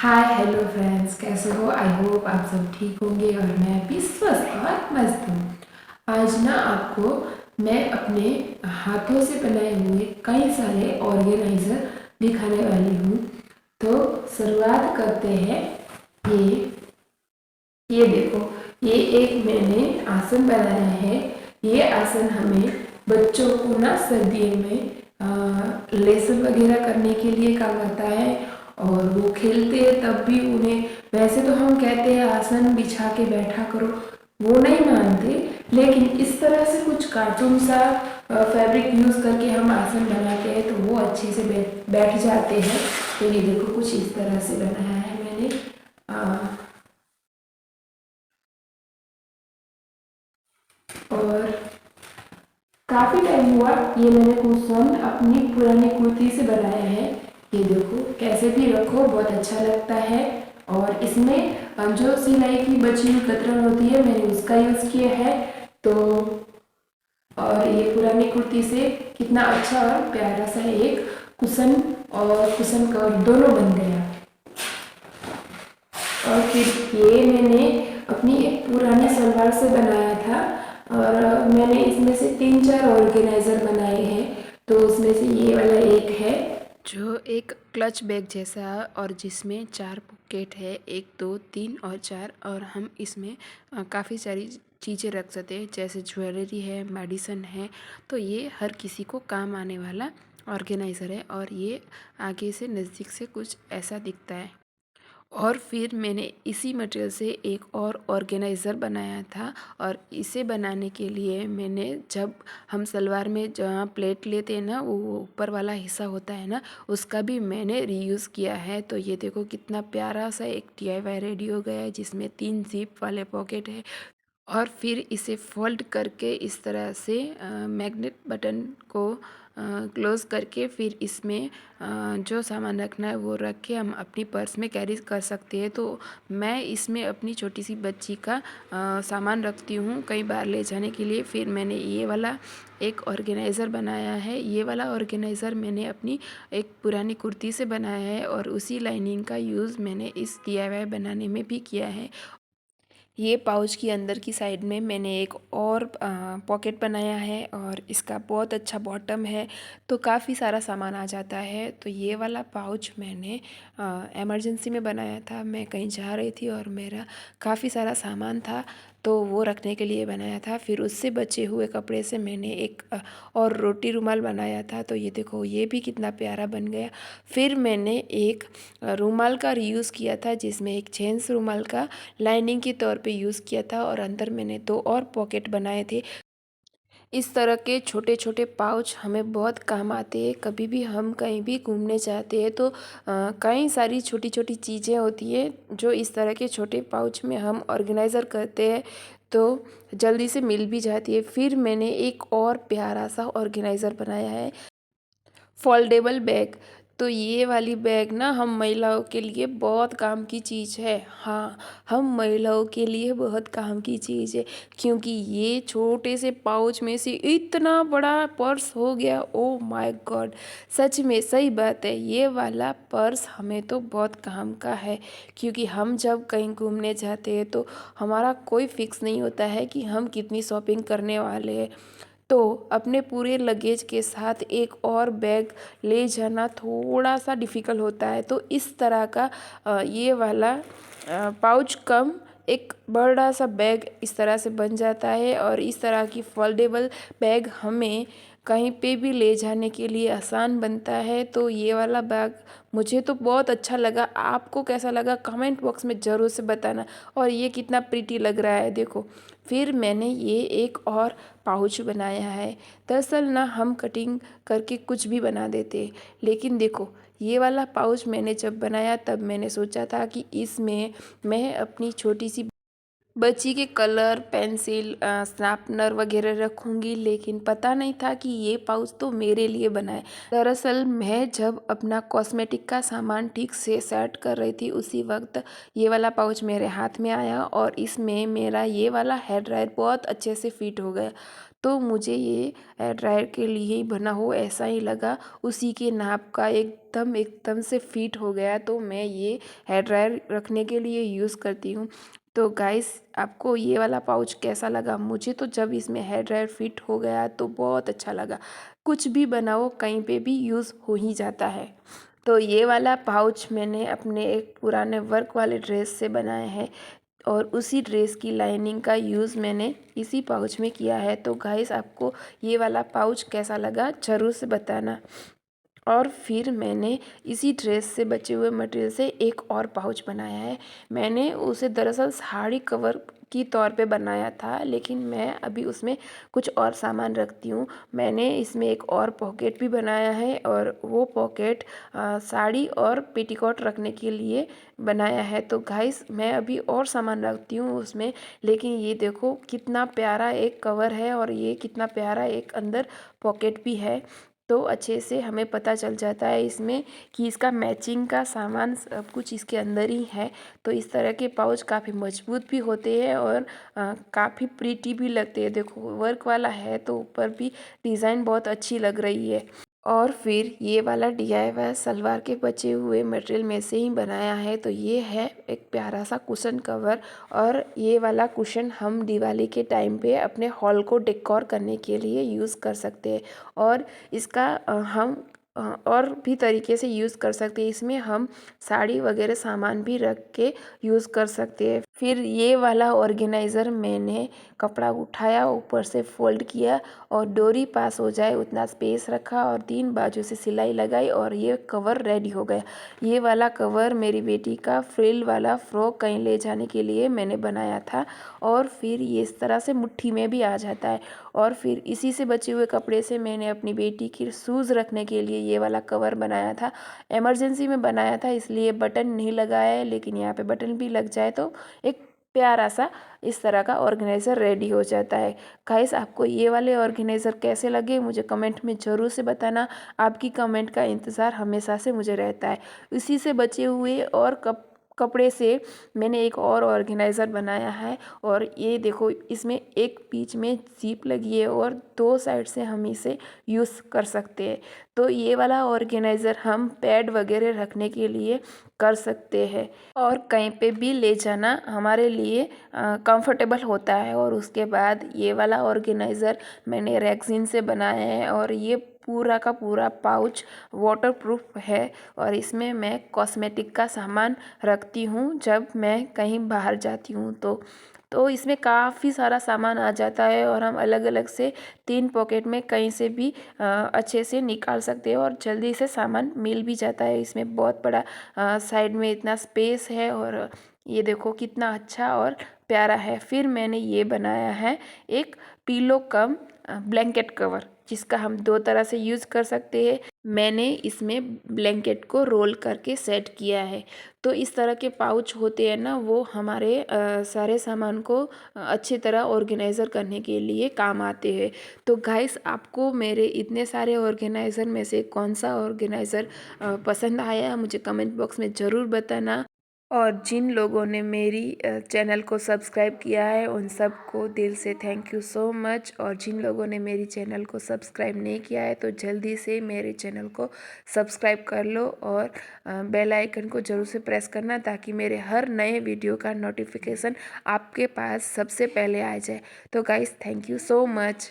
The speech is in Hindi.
हाय हेलो फ्रेंड्स, कैसे हो? आई होप आप सब ठीक होंगे और मैं भी स्वस्थ और मस्त हूँ। आज ना आपको मैं अपने हाथों से बनाए हुए कई सारे ऑर्गेनाइजर दिखाने वाली हूँ। तो शुरुआत करते हैं। ये ये देखो, ये एक मैंने आसन बनाया है। ये आसन हमें बच्चों को ना सर्दियों में लेसन वगैरह करने के लिए काम आता है। और वो खेलते हैं तब भी उन्हें, वैसे तो हम कहते हैं आसन बिछा के बैठा करो, वो नहीं मानते, लेकिन इस तरह से कुछ कार्टून सा फैब्रिक यूज़ करके हम आसन बनाते हैं तो वो अच्छे से बैठ जाते हैं। तो ये देखो, कुछ इस तरह से बनाया है मैंने। और काफ़ी टाइम हुआ, ये मैंने कुशन अपनी पुरानी कुर्ती से बनाया है। ये देखो, कैसे भी रखो बहुत अच्छा लगता है। और इसमें जो सिलाई की बची हुई कतरन होती है मैंने उसका यूज़ किया है। तो और ये पुरानी कुर्ती से कितना अच्छा और प्यारा सा एक कुशन और कुशन कवर दोनों बन गया। और फिर ये मैंने अपनी एक पुरानी सलवार से बनाया था। और मैंने इसमें से 3-4 ऑर्गेनाइज़र बनाए हैं। तो उसमें से ये वाला एक है जो एक क्लच बैग जैसा, और जिसमें 4 पॉकेट है, 1 2 3 और 4। और हम इसमें काफ़ी सारी चीज़ें रख सकते हैं, जैसे ज्वेलरी है, मेडिसन है। तो ये हर किसी को काम आने वाला ऑर्गेनाइज़र है। और ये आगे से नज़दीक से कुछ ऐसा दिखता है। और फिर मैंने इसी मटेरियल से एक और ऑर्गेनाइज़र बनाया था। और इसे बनाने के लिए मैंने, जब हम सलवार में जहाँ प्लेट लेते हैं ना, वो ऊपर वाला हिस्सा होता है ना, उसका भी मैंने रीयूज़ किया है। तो ये देखो कितना प्यारा सा एक DIY रेडी हो गया है, जिसमें 3 जिप वाले पॉकेट है। और फिर इसे फोल्ड करके इस तरह से मैग्नेट बटन को क्लोज़ करके, फिर इसमें जो सामान रखना है वो रख के हम अपनी पर्स में कैरी कर सकते हैं। तो मैं इसमें अपनी छोटी सी बच्ची का सामान रखती हूँ कई बार ले जाने के लिए। फिर मैंने ये वाला एक ऑर्गेनाइज़र बनाया है। ये वाला ऑर्गेनाइज़र मैंने अपनी एक पुरानी कुर्ती से बनाया है, और उसी लाइनिंग का यूज़ मैंने इस DIY बनाने में भी किया है। ये पाउच की अंदर की साइड में मैंने एक और पॉकेट बनाया है, और इसका बहुत अच्छा बॉटम है, तो काफ़ी सारा सामान आ जाता है। तो ये वाला पाउच मैंने इमरजेंसी में बनाया था। मैं कहीं जा रही थी और मेरा काफ़ी सारा सामान था, तो वो रखने के लिए बनाया था। फिर उससे बचे हुए कपड़े से मैंने एक और रोटी रुमाल बनाया था। तो ये देखो, ये भी कितना प्यारा बन गया। फिर मैंने एक रुमाल का रीयूज़ किया था, जिसमें एक जेंट्स रुमाल का लाइनिंग के तौर पे यूज़ किया था, और अंदर मैंने 2 और पॉकेट बनाए थे। इस तरह के छोटे छोटे पाउच हमें बहुत काम आते हैं। कभी भी हम कहीं भी घूमने जाते हैं तो कई सारी छोटी छोटी चीज़ें होती है जो इस तरह के छोटे पाउच में हम ऑर्गेनाइज़र करते हैं, तो जल्दी से मिल भी जाती है। फिर मैंने एक और प्यारा सा ऑर्गेनाइज़र बनाया है, फोल्डेबल बैग। तो ये वाली बैग ना हम महिलाओं के लिए बहुत काम की चीज़ है। हाँ, हम महिलाओं के लिए बहुत काम की चीज़ है, क्योंकि ये छोटे से पाउच में से इतना बड़ा पर्स हो गया। ओ माय गॉड, सच में सही बात है, ये वाला पर्स हमें तो बहुत काम का है। क्योंकि हम जब कहीं घूमने जाते हैं तो हमारा कोई फिक्स नहीं होता है कि हम कितनी शॉपिंग करने वाले हैं। तो अपने पूरे लगेज के साथ एक और बैग ले जाना थोड़ा सा डिफ़िकल्ट होता है। तो इस तरह का ये वाला पाउच कम एक बड़ा सा बैग इस तरह से बन जाता है। और इस तरह की फोल्डेबल बैग हमें कहीं पे भी ले जाने के लिए आसान बनता है। तो ये वाला बैग मुझे तो बहुत अच्छा लगा। आपको कैसा लगा कमेंट बॉक्स में ज़रूर से बताना। और ये कितना प्रीटी लग रहा है, देखो। फिर मैंने ये एक और पाउच बनाया है। दरअसल ना हम कटिंग करके कुछ भी बना देते, लेकिन देखो, ये वाला पाउच मैंने जब बनाया तब मैंने सोचा था कि इसमें मैं अपनी छोटी सी बच्ची के कलर पेंसिल स्नैपनर वगैरह रखूँगी, लेकिन पता नहीं था कि ये पाउच तो मेरे लिए बना है। दरअसल मैं जब अपना कॉस्मेटिक का सामान ठीक से सेट कर रही थी, उसी वक्त ये वाला पाउच मेरे हाथ में आया, और इसमें मेरा ये वाला हेयर ड्रायर बहुत अच्छे से फिट हो गया। तो मुझे ये हेयर ड्रायर के लिए ही बना हो ऐसा ही लगा, उसी के नाप का एकदम से फिट हो गया। तो मैं ये हेयर ड्रायर रखने के लिए यूज़ करती हूँ। तो गाइस, आपको ये वाला पाउच कैसा लगा? मुझे तो जब इसमें हेयर ड्रायर फिट हो गया तो बहुत अच्छा लगा। कुछ भी बनाओ कहीं पे भी यूज़ हो ही जाता है। तो ये वाला पाउच मैंने अपने एक पुराने वर्क वाले ड्रेस से बनाया है और उसी ड्रेस की लाइनिंग का यूज़ मैंने इसी पाउच में किया है। तो गाइस, आपको ये वाला पाउच कैसा लगा ज़रूर से बताना। और फिर मैंने इसी ड्रेस से बचे हुए मटेरियल से एक और पाउच बनाया है। मैंने उसे दरअसल साड़ी कवर की तौर पे बनाया था, लेकिन मैं अभी उसमें कुछ और सामान रखती हूँ। मैंने इसमें एक और पॉकेट भी बनाया है और वो पॉकेट साड़ी और पेटीकोट रखने के लिए बनाया है। तो गाइस, मैं अभी और सामान रखती हूँ उसमें, लेकिन ये देखो कितना प्यारा एक कवर है और ये कितना प्यारा एक अंदर पॉकेट भी है। तो अच्छे से हमें पता चल जाता है इसमें कि इसका मैचिंग का सामान सब कुछ इसके अंदर ही है। तो इस तरह के पाउच काफ़ी मजबूत भी होते हैं और काफ़ी प्रीटी भी लगते हैं। देखो, वर्क वाला है तो ऊपर भी डिज़ाइन बहुत अच्छी लग रही है। और फिर ये वाला DIY सलवार के बचे हुए मटेरियल में से ही बनाया है। तो ये है एक प्यारा सा कुशन कवर और ये वाला कुशन हम दिवाली के टाइम पे अपने हॉल को डेकोर करने के लिए यूज़ कर सकते हैं। और इसका हम और भी तरीके से यूज़ कर सकते हैं। इसमें हम साड़ी वगैरह सामान भी रख के यूज़ कर सकते हैं। फिर ये वाला ऑर्गेनाइज़र मैंने कपड़ा उठाया, ऊपर से फोल्ड किया और डोरी पास हो जाए उतना स्पेस रखा और 3 बाजू से सिलाई लगाई और ये कवर रेडी हो गया। ये वाला कवर मेरी बेटी का फ्रिल वाला फ्रॉक कहीं ले जाने के लिए मैंने बनाया था और फिर ये इस तरह से मुट्ठी में भी आ जाता है। और फिर इसी से बचे हुए कपड़े से मैंने अपनी बेटी की शूज़ रखने के लिए ये वाला कवर बनाया था। इमरजेंसी में बनाया था इसलिए बटन नहीं लगाया है, लेकिन यहाँ पे बटन भी लग जाए तो एक प्यारा सा इस तरह का ऑर्गेनाइज़र रेडी हो जाता है। गाइस, आपको ये वाले ऑर्गेनाइज़र कैसे लगे मुझे कमेंट में ज़रूर से बताना। आपकी कमेंट का इंतज़ार हमेशा से मुझे रहता है। इसी से बचे हुए और कपड़े से मैंने एक और ऑर्गेनाइज़र बनाया है और ये देखो, इसमें एक बीच में ज़िप लगी है और 2 साइड से हम इसे यूज़ कर सकते हैं। तो ये वाला ऑर्गेनाइज़र हम पैड वगैरह रखने के लिए कर सकते हैं और कहीं पे भी ले जाना हमारे लिए कंफर्टेबल होता है। और उसके बाद ये वाला ऑर्गेनाइज़र मैंने रेक्सिन से बनाया है और ये पूरा का पूरा पाउच वाटरप्रूफ है और इसमें मैं कॉस्मेटिक का सामान रखती हूँ जब मैं कहीं बाहर जाती हूँ। तो इसमें काफ़ी सारा सामान आ जाता है और हम अलग अलग से 3 पॉकेट में कहीं से भी अच्छे से निकाल सकते हैं और जल्दी से सामान मिल भी जाता है। इसमें बहुत बड़ा साइड में इतना स्पेस है और ये देखो कितना अच्छा और प्यारा है। फिर मैंने ये बनाया है एक पीलो कम ब्लैंकेट कवर, जिसका हम 2 तरह से यूज़ कर सकते हैं। मैंने इसमें ब्लैंकेट को रोल करके सेट किया है। तो इस तरह के पाउच होते हैं ना, वो हमारे सारे सामान को अच्छी तरह ऑर्गेनाइज़र करने के लिए काम आते हैं। तो गाइस, आपको मेरे इतने सारे ऑर्गेनाइज़र में से कौन सा ऑर्गेनाइज़र पसंद आया मुझे कमेंट बॉक्स में ज़रूर बताना। और जिन लोगों ने मेरी चैनल को सब्सक्राइब किया है उन सबको दिल से थैंक यू सो मच। और जिन लोगों ने मेरी चैनल को सब्सक्राइब नहीं किया है तो जल्दी से मेरे चैनल को सब्सक्राइब कर लो और बेल आइकन को ज़रूर से प्रेस करना ताकि मेरे हर नए वीडियो का नोटिफिकेशन आपके पास सबसे पहले आ जाए। तो guys, thank you so much.